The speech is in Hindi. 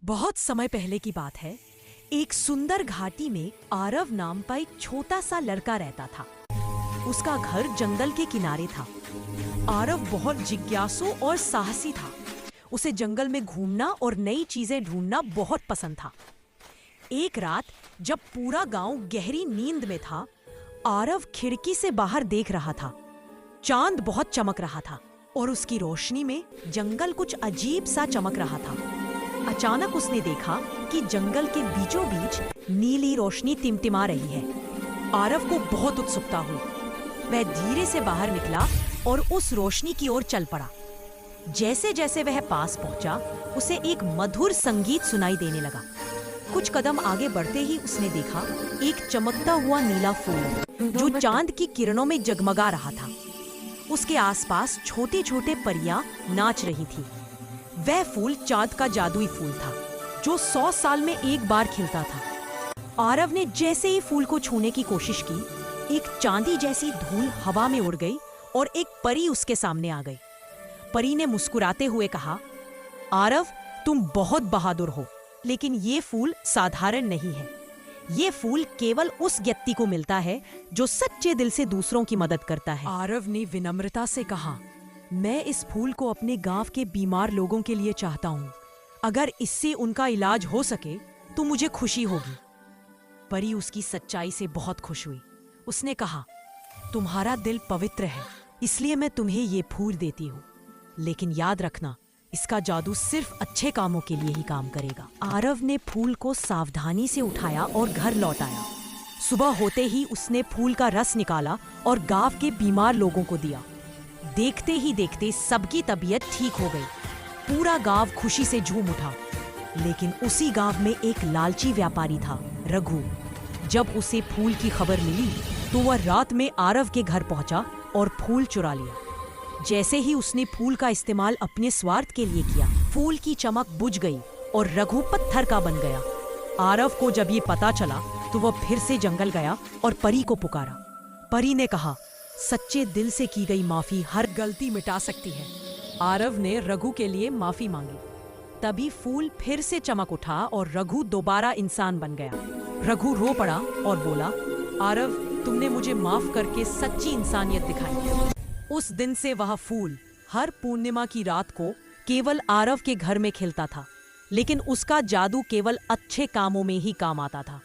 बहुत समय पहले की बात है। एक सुंदर घाटी में आरव नाम का एक छोटा सा लड़का रहता था। उसका घर जंगल के किनारे था। आरव बहुत जिज्ञासु और साहसी था। उसे जंगल में घूमना और नई चीजें ढूंढना बहुत पसंद था। एक रात जब पूरा गांव गहरी नींद में था, आरव खिड़की से बाहर देख रहा था। चांद बहुत चमक रहा था और उसकी रोशनी में जंगल कुछ अजीब सा चमक रहा था। अचानक उसने देखा कि जंगल के बीचों बीच नीली रोशनी टिमटिमा रही है। आरव को बहुत उत्सुकता हुई। वह धीरे से बाहर निकला और उस रोशनी की ओर चल पड़ा। जैसे जैसे वह पास पहुंचा, उसे एक मधुर संगीत सुनाई देने लगा। कुछ कदम आगे बढ़ते ही उसने देखा एक चमकता हुआ नीला फूल जो चांद की किरणों में जगमगा रहा था। उसके आसपास छोटे छोटे परियां नाच रही थी। वह फूल चांद का जादुई फूल था जो 100 साल में एक बार खिलता था। आरव ने जैसे ही फूल को छूने की कोशिश की, एक चांदी जैसी धूल हवा में उड़ गई और एक परी उसके सामने आ गई। परी ने मुस्कुराते हुए कहा, आरव, तुम बहुत बहादुर हो, लेकिन ये फूल साधारण नहीं है। ये फूल केवल उस व्यक्ति को मिलता है जो सच्चे दिल से दूसरों की मदद करता है। आरव ने विनम्रता से कहा, मैं इस फूल को अपने गांव के बीमार लोगों के लिए चाहता हूँ। अगर इससे उनका इलाज हो सके तो मुझे खुशी होगी। परी उसकी सच्चाई से बहुत खुश हुई। उसने कहा, तुम्हारा दिल पवित्र है, इसलिए मैं तुम्हें ये फूल देती हूँ, लेकिन याद रखना, इसका जादू सिर्फ अच्छे कामों के लिए ही काम करेगा। आरव ने फूल को सावधानी से उठाया और घर लौट आया। सुबह होते ही उसने फूल का रस निकाला और गांव के बीमार लोगों को दिया। देखते ही देखते सबकी तबीयत ठीक हो गई। पूरा गांव खुशी से झूम उठा। लेकिन उसी गांव में एक लालची व्यापारी था, रघु। जब उसे फूल की खबर मिली तो वह रात में आरव के घर पहुंचा और फूल चुरा लिया। जैसे ही उसने फूल का इस्तेमाल अपने स्वार्थ के लिए किया, फूल की चमक बुझ गई और रघु पत्थर का बन गया। आरव को जब ये पता चला तो वह फिर से जंगल गया और परी को पुकारा। परी ने कहा, सच्चे दिल से की गई माफी हर गलती मिटा सकती है। आरव ने रघु के लिए माफी मांगी। तभी फूल फिर से चमक उठा और रघु दोबारा इंसान बन गया। रघु रो पड़ा और बोला, आरव, तुमने मुझे माफ करके सच्ची इंसानियत दिखाई। उस दिन से वह फूल हर पूर्णिमा की रात को केवल आरव के घर में खिलता था, लेकिन उसका जादू केवल अच्छे कामों में ही काम आता था।